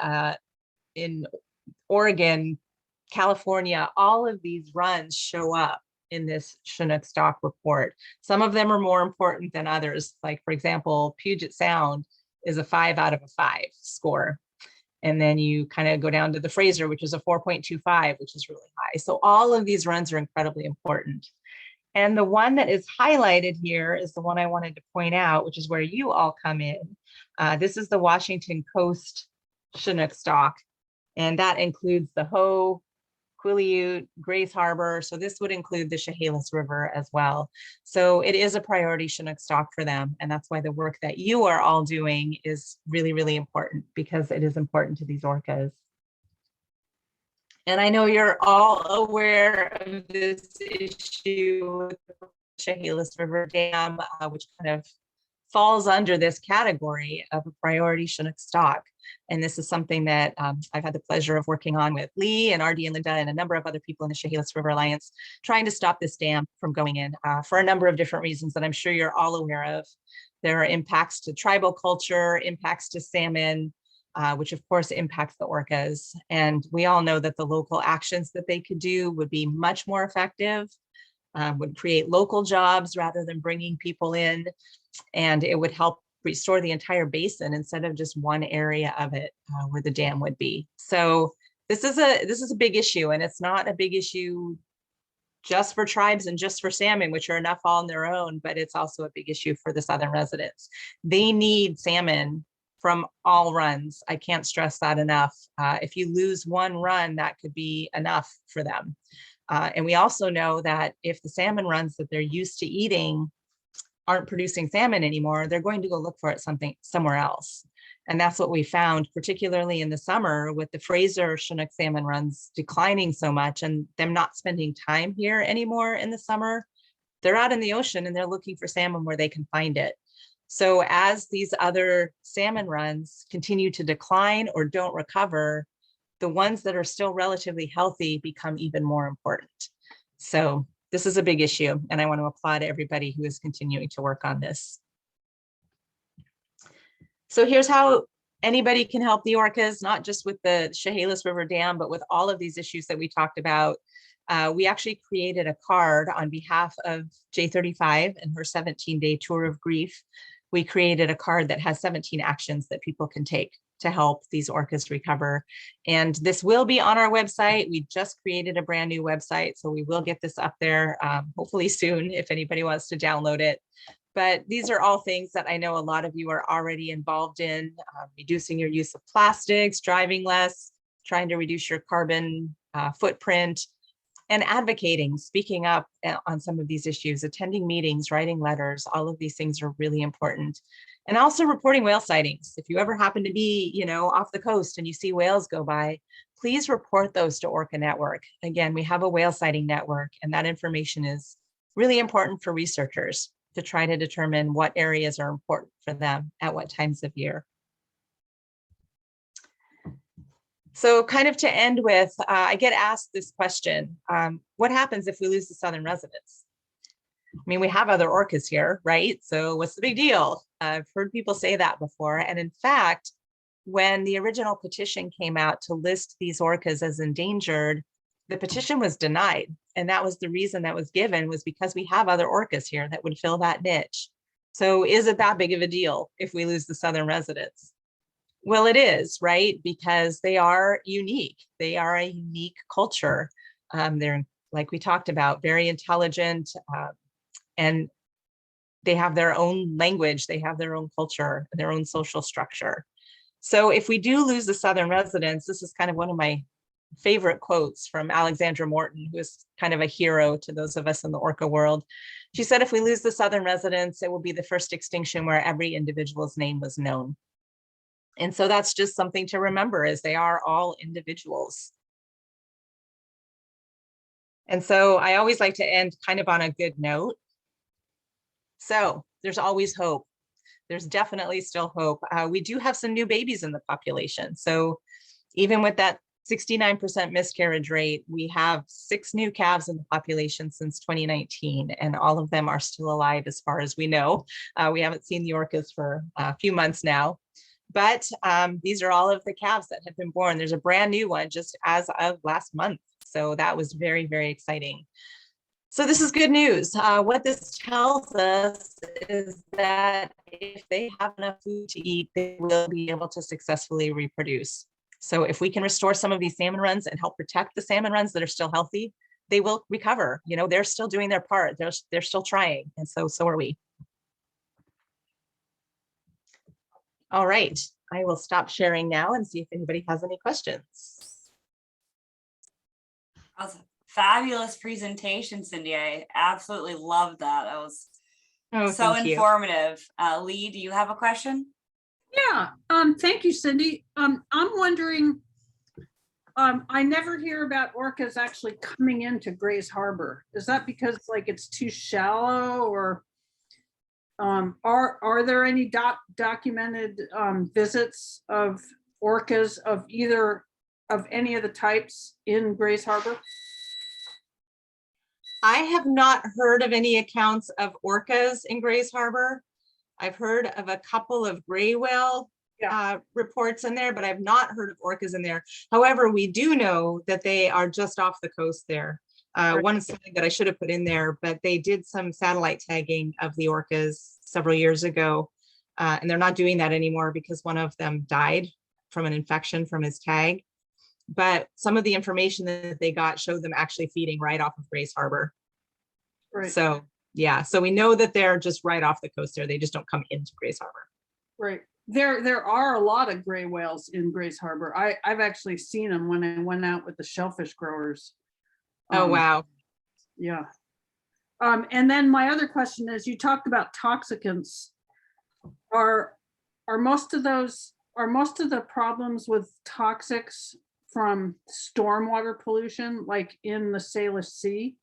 in Oregon, California. All of these runs show up in this Chinook stock report. Some of them are more important than others. Like, for example, Puget Sound is a 5 out of a 5 score. And then you kind of go down to the Fraser, which is a 4.25, which is really high. So all of these runs are incredibly important. And the one that is highlighted here is the one I wanted to point out, which is where you all come in. This is the Washington Coast Chinook stock, and that includes the Hoh, Quileute, Grays Harbor. So this would include the Chehalis River as well. So it is a priority Chinook stock for them. And that's why the work that you are all doing is really, really important, because it is important to these orcas. And I know you're all aware of this issue with the Chehalis River Dam, which kind of falls under this category of a priority Chinook stock. And this is something that I've had the pleasure of working on with Lee and RD and Linda and a number of other people in the Chehalis River Alliance, trying to stop this dam from going in for a number of different reasons that I'm sure you're all aware of. There are impacts to tribal culture, impacts to salmon, which of course impacts the orcas. And we all know that the local actions that they could do would be much more effective, would create local jobs rather than bringing people in, and it would help restore the entire basin instead of just one area of it where the dam would be. So this is a big issue, and it's not a big issue just for tribes and just for salmon, which are enough all on their own, but it's also a big issue for the southern residents. They need salmon from all runs. I can't stress that enough. If you lose one run, that could be enough for them. And we also know that if the salmon runs that they're used to eating aren't producing salmon anymore, they're going to go look for it somewhere else. And that's what we found, particularly in the summer with the Fraser Chinook salmon runs declining so much and them not spending time here anymore in the summer. They're out in the ocean and they're looking for salmon where they can find it. So as these other salmon runs continue to decline or don't recover, the ones that are still relatively healthy become even more important. So this is a big issue, and I want to applaud everybody who is continuing to work on this. So here's how anybody can help the orcas, not just with the Chehalis River Dam, but with all of these issues that we talked about. We actually created a card on behalf of J35 and her 17-day tour of grief. We created a card that has 17 actions that people can take to help these orcas recover. And this will be on our website. We just created a brand new website, so we will get this up there hopefully soon if anybody wants to download it. But these are all things that I know a lot of you are already involved in, reducing your use of plastics, driving less, trying to reduce your carbon footprint, and advocating, speaking up on some of these issues, attending meetings, writing letters. All of these things are really important. And also reporting whale sightings. If you ever happen to be, off the coast and you see whales go by, please report those to Orca Network. Again, we have a whale sighting network, and that information is really important for researchers to try to determine what areas are important for them at what times of year. So kind of to end with, I get asked this question, what happens if we lose the southern residents? I mean, we have other orcas here, right? So what's the big deal? I've heard people say that before. And in fact, when the original petition came out to list these orcas as endangered, the petition was denied. And that was the reason that was given, was because we have other orcas here that would fill that niche. So is it that big of a deal if we lose the southern residents? Well, it is, right? Because they are unique. They are a unique culture. They're, like we talked about, very intelligent, and they have their own language. They have their own culture, their own social structure. So if we do lose the southern residents, this is kind of one of my favorite quotes from Alexandra Morton, who is kind of a hero to those of us in the orca world. She said, if we lose the southern residents, it will be the first extinction where every individual's name was known. And so that's just something to remember, is they are all individuals. And so I always like to end kind of on a good note. So there's always hope. There's definitely still hope. We do have some new babies in the population. So even with that 69% miscarriage rate, we have 6 new calves in the population since 2019, and all of them are still alive as far as we know. We haven't seen the orcas for a few months now. But these are all of the calves that have been born. There's a brand new one just as of last month. So that was very, very exciting. So this is good news. What this tells us is that if they have enough food to eat, they will be able to successfully reproduce. So if we can restore some of these salmon runs and help protect the salmon runs that are still healthy, they will recover. They're still doing their part. They're still trying. And so are we. All right, I will stop sharing now and see if anybody has any questions. That was a fabulous presentation, Cindy. I absolutely loved that. That was so informative. Lee, do you have a question? Yeah, thank you, Cindy. I'm wondering, I never hear about orcas actually coming into Grays Harbor. Is that because it's too shallow, or are there any documented visits of orcas of any of the types in Grays Harbor? I have not heard of any accounts of orcas in Grays Harbor. I've heard of a couple of gray whale reports in there, but I've not heard of orcas in there. However, we do know that they are just off the coast there. One something that I should have put in there, but they did some satellite tagging of the orcas several years ago, and they're not doing that anymore because one of them died from an infection from his tag. But some of the information that they got showed them actually feeding right off of Grace Harbor. Right. So yeah, so we know that they're just right off the coast there. They just don't come into Grace Harbor. Right. There are a lot of gray whales in Grace Harbor. I've actually seen them when I went out with the shellfish growers. Oh, wow. Yeah. And then my other question is, you talked about toxicants. Are most of the problems with toxics from stormwater pollution, like in the Salish Sea?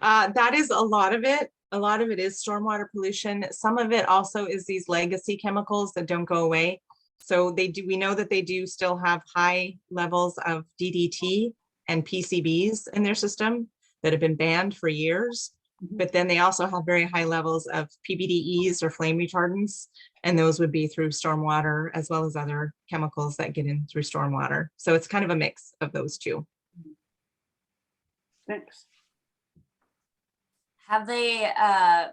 That is a lot of it. A lot of it is stormwater pollution. Some of it also is these legacy chemicals that don't go away. So we know that they do still have high levels of DDT and PCBs in their system that have been banned for years. But then they also have very high levels of PBDEs or flame retardants, and those would be through stormwater as well as other chemicals that get in through stormwater. So it's kind of a mix of those two. Thanks. Have they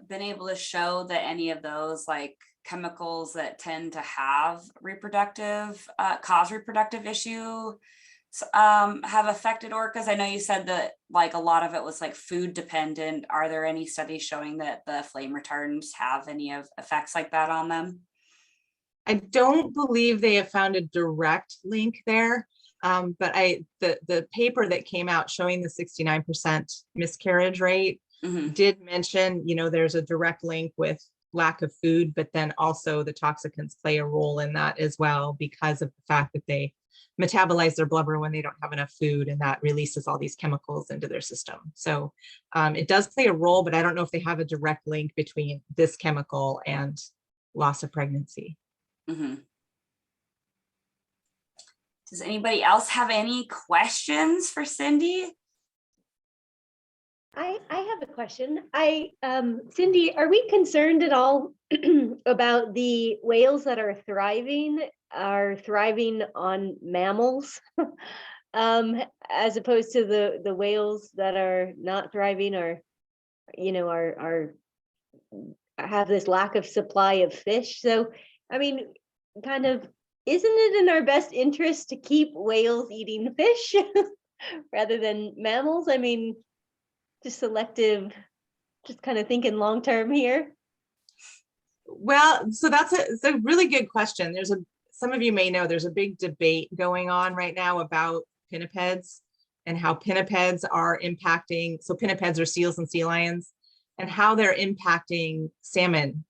been able to show that any of those like chemicals that tend to have cause reproductive issue have affected orcas? I know you said that like a lot of it was like food dependent. Are there any studies showing that the flame retardants have any of effects like that on them? I don't believe they have found a direct link there. But the paper that came out showing the 69% miscarriage rate did mention, there's a direct link with lack of food, but then also the toxicants play a role in that as well because of the fact that they metabolize their blubber when they don't have enough food, and that releases all these chemicals into their system. So it does play a role, but I don't know if they have a direct link between this chemical and loss of pregnancy. Does anybody else have any questions for Cindy? I have a question. Cindy, are we concerned at all about the whales that are thriving on mammals, as opposed to the whales that are not thriving or, are have this lack of supply of fish? So, I mean, kind of, isn't it in our best interest to keep whales eating fish rather than mammals? I mean, just kind of thinking long term here. Well, so it's a really good question. Some of you may know there's a big debate going on right now about pinnipeds and how pinnipeds are impacting. So pinnipeds are seals and sea lions, and how they're impacting salmon.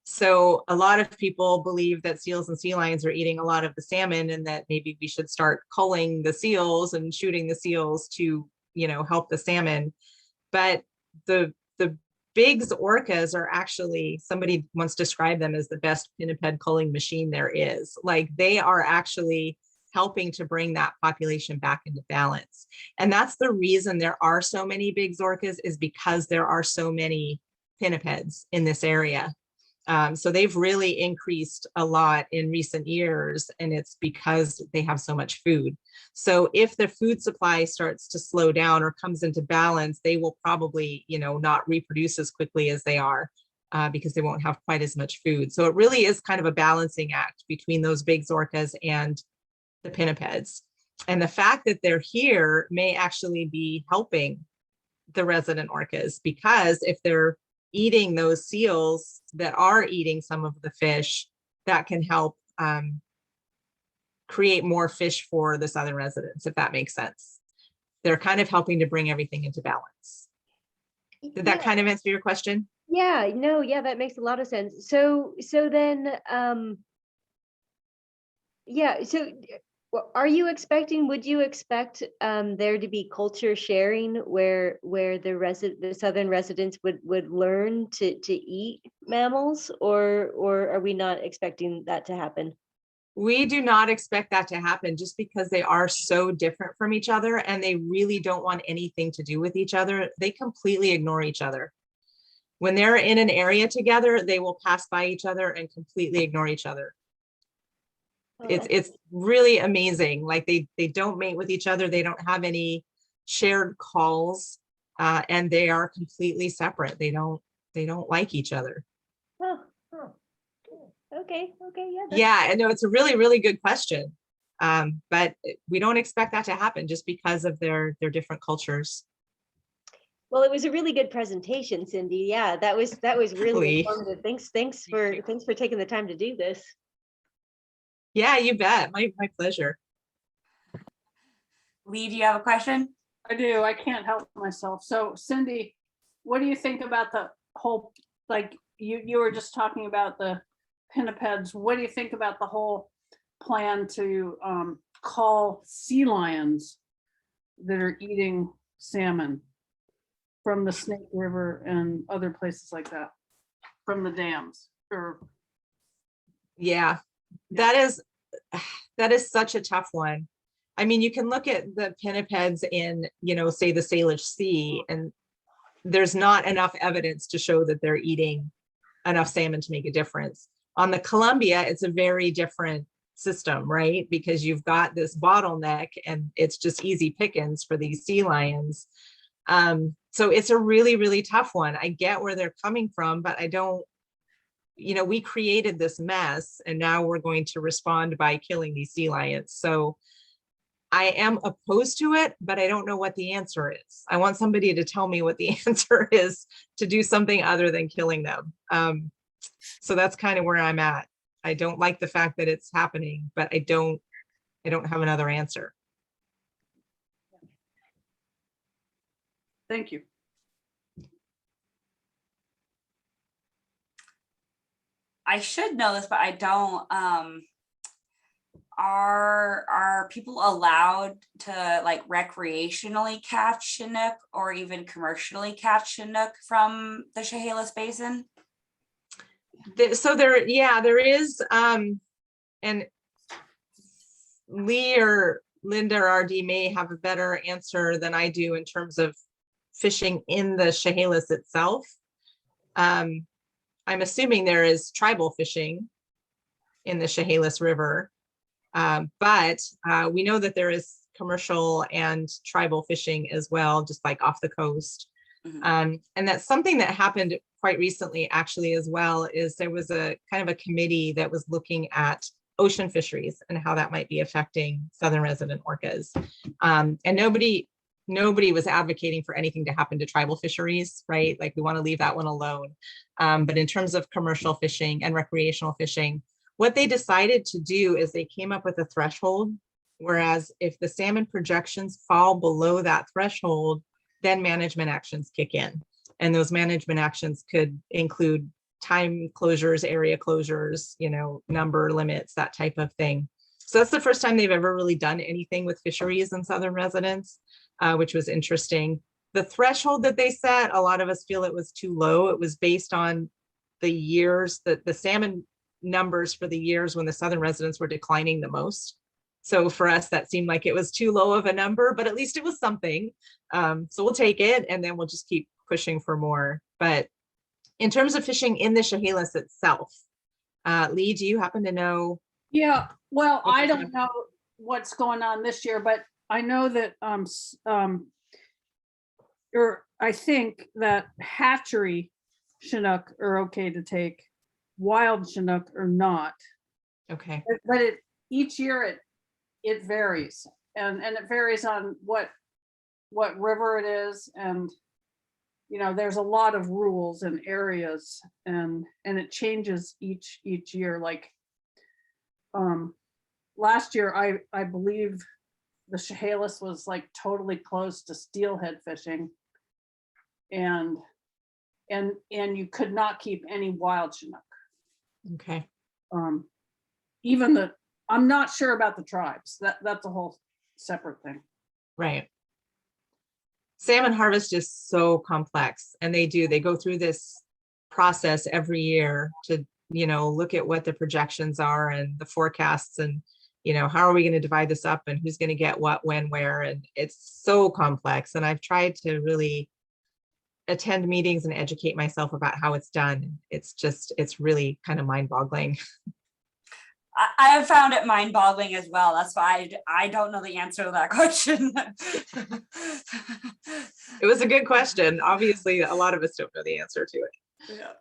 So a lot of people believe that seals and sea lions are eating a lot of the salmon, and that maybe we should start culling the seals and shooting the seals to, help the salmon. But the Biggs orcas are actually, somebody once described them as the best pinniped culling machine there is. Like, they are actually helping to bring that population back into balance. And that's the reason there are so many Biggs orcas, is because there are so many pinnipeds in this area. So they've really increased a lot in recent years, and it's because they have so much food. So if the food supply starts to slow down or comes into balance, they will probably, not reproduce as quickly as they are, because they won't have quite as much food. So it really is kind of a balancing act between those Biggs orcas and the pinnipeds. And the fact that they're here may actually be helping the resident orcas, because if they're eating those seals that are eating some of the fish, that can help create more fish for the southern residents, if that makes sense. They're kind of helping to bring everything into balance. Did that kind of answer your question? Yeah, no, yeah, that makes a lot of sense. So then, would you expect there to be culture sharing where the southern residents would learn to eat mammals, or are we not expecting that to happen? We do not expect that to happen, just because they are so different from each other, and they really don't want anything to do with each other. They completely ignore each other. When they're in an area together, they will pass by each other and completely ignore each other. It's really amazing. Like they don't mate with each other. They don't have any shared calls, and they are completely separate. They don't like each other. Oh, oh, okay, yeah. Yeah, I know it's a really, really good question. But we don't expect that to happen just because of their different cultures. Well, it was a really good presentation, Cindy. Yeah, that was really Really? informative. Thanks for taking the time to do this. Yeah, you bet. My pleasure. Lee, do you have a question? I do. I can't help myself. So Cindy, what do you think about the whole, like you were just talking about the pinnipeds. What do you think about the whole plan to call sea lions that are eating salmon from the Snake River and other places like that, from the dams? Or Yeah, that is such a tough one. I mean, you can look at the pinnipeds in, say the Salish Sea, and there's not enough evidence to show that they're eating enough salmon to make a difference. On the Columbia, it's a very different system, right? Because you've got this bottleneck and it's just easy pickings for these sea lions. So it's a really, really tough one. I get where they're coming from, but I don't, we created this mess and now we're going to respond by killing these sea lions. So I am opposed to it, but I don't know what the answer is. I want somebody to tell me what the answer is to do something other than killing them. So that's kind of where I'm at. I don't like the fact that it's happening, but I don't have another answer. thank you. I should know this, but I don't. Are people allowed to like recreationally catch Chinook or even commercially catch Chinook from the Chehalis Basin? So there is, and Lee or Linda or RD may have a better answer than I do in terms of fishing in the Chehalis itself. I'm assuming there is tribal fishing in the Chehalis River. But we know that there is commercial and tribal fishing as well, just like off the coast. And that's something that happened quite recently, actually, as well, is there was a kind of a committee that was looking at ocean fisheries and how that might be affecting southern resident orcas. And nobody was advocating for anything to happen to tribal fisheries, right? Like we want to leave that one alone. But in terms of commercial fishing and recreational fishing, what they decided to do is they came up with a threshold, whereas if the salmon projections fall below that threshold, then management actions kick in. And those management actions could include time closures, area closures, number limits, that type of thing. So that's the first time they've ever really done anything with fisheries in southern residents, which was interesting. The threshold that they set, a lot of us feel it was too low. It was based on the years that the salmon numbers for the years when the southern residents were declining the most. So for us, that seemed like it was too low of a number, but at least it was something. So we'll take it and then we'll just keep pushing for more. But in terms of fishing in the Chehalis itself, Lee, do you happen to know? Yeah, well, I don't know what's going on this year, but I know that or I think that hatchery Chinook are okay to take. Wild Chinook or not. Okay. But each year it varies, and it varies on what river it is, and there's a lot of rules and areas, and it changes each year. Like last year, I believe the Chehalis was like totally closed to steelhead fishing, and you could not keep any wild Chinook. Okay. Even I'm not sure about the tribes. That's a whole separate thing. Right. Salmon harvest is so complex, and they go through this process every year to, look at what the projections are and the forecasts and, how are we going to divide this up and who's going to get what, when, where, and it's so complex. And I've tried to really attend meetings and educate myself about how it's done. It's really kind of mind-boggling. I have found it mind-boggling as well. That's why I don't know the answer to that question. It was a good question. Obviously, a lot of us don't know the answer to it. Yeah.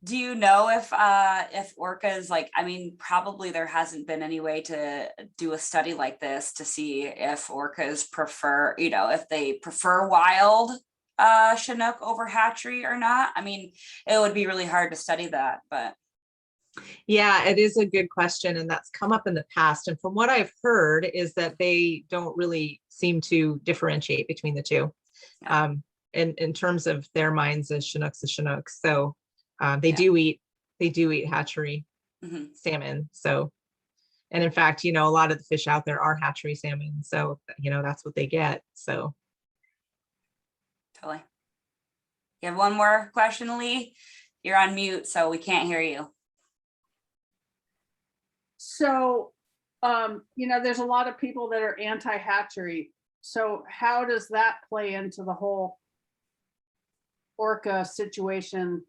Do you know if orcas, like, I mean, probably there hasn't been any way to do a study like this to see if orcas prefer, you know, if they prefer wild Chinook over hatchery or not? I mean, it would be really hard to study that, but. Yeah, it is a good question, and that's come up in the past. And from what I've heard is that they don't really seem to differentiate between the two. Yeah. In terms of their minds as Chinooks as Chinooks. So they Yeah. do eat hatchery Mhm. salmon. So, and in fact, you know, a lot of the fish out there are hatchery salmon. So, you know, that's what they get. So. Totally. You have one more question, Lee? You're on mute, so we can't hear you. So, you know, there's a lot of people that are anti-hatchery. So how does that play into the whole orca situation?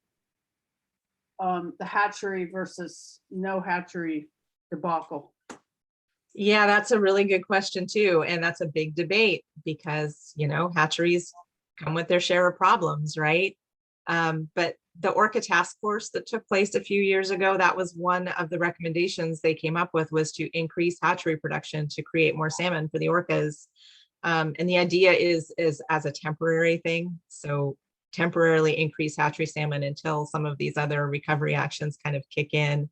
The hatchery versus no hatchery debacle. Yeah, that's a really good question too. And that's a big debate because, you know, hatcheries come with their share of problems, right? But the Orca Task Force that took place a few years ago, that was one of the recommendations they came up with, was to increase hatchery production to create more salmon for the orcas. And the idea is as a temporary thing. So temporarily increase hatchery salmon until some of these other recovery actions kind of kick in.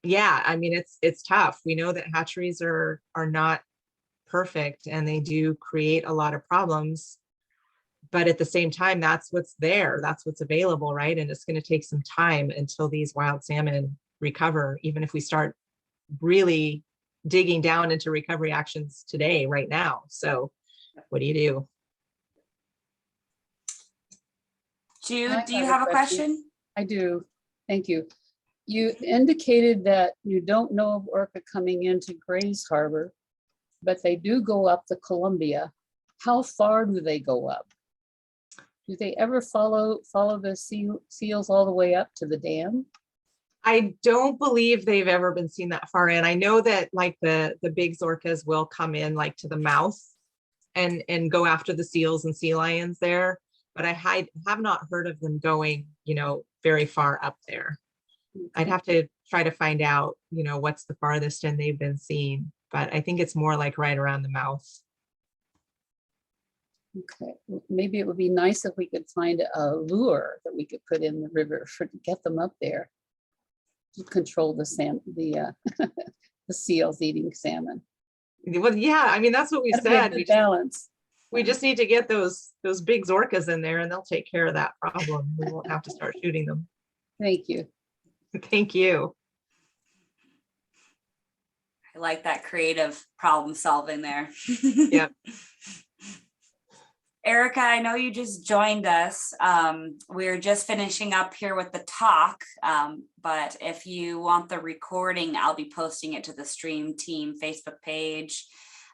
Yeah, I mean, it's tough. We know that hatcheries are not perfect and they do create a lot of problems. But at the same time, that's what's there, that's what's available, right? And it's going to take some time until these wild salmon recover, even if we start really digging down into recovery actions today, right now. So what do you do? Jude, do you have a question? I do. Thank you. You indicated that you don't know of orca coming into Grays Harbor, but they do go up the Columbia. How far do they go up? Do they ever follow the seals all the way up to the dam? I don't believe they've ever been seen that far in. I know that like the big orcas will come in like to the mouth and go after the seals and sea lions there, but I have not heard of them going, you know, very far up there. I'd have to try to find out, you know, what's the farthest and they've been seen, but I think it's more like right around the mouth. Okay, maybe it would be nice if we could find a lure that we could put in the river to get them up there to control the the seals eating salmon. Well, yeah, I mean, that's what we said. Balance. We just need to get those big orcas in there and they'll take care of that problem. We won't have to start shooting them. Thank you. Thank you. I like that creative problem solving there. Yep. Erica, I know you just joined us. We're just finishing up here with the talk, but if you want the recording, I'll be posting it to the Stream Team Facebook page,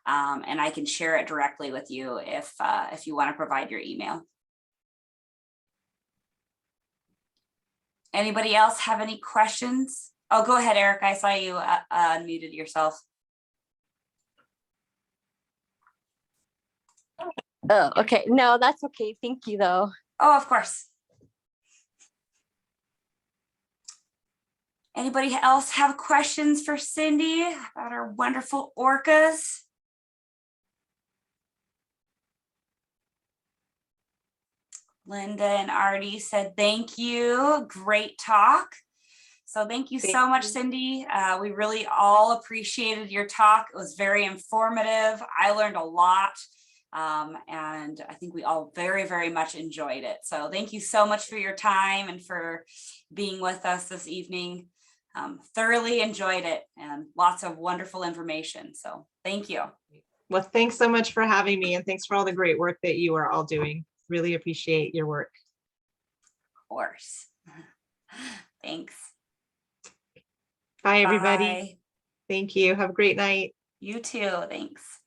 and I can share it directly with you if you want to provide your email. Anybody else have any questions? Oh, go ahead, Erica. I saw you unmuted yourself. Oh, okay. No, that's okay. Thank you, though. Oh, of course. Anybody else have questions for Cindy about our wonderful orcas? Linda and Artie said thank you. Great talk. So thank you so much, Cindy. We really all appreciated your talk. It was very informative. I learned a lot. And I think we all very, very much enjoyed it. So thank you so much for your time and for being with us this evening. Thoroughly enjoyed it and lots of wonderful information. So thank you. Well, thanks so much for having me and thanks for all the great work that you are all doing. Really appreciate your work. Of course. Thanks. Bye, everybody. Bye. Thank you. Have a great night. You too. Thanks.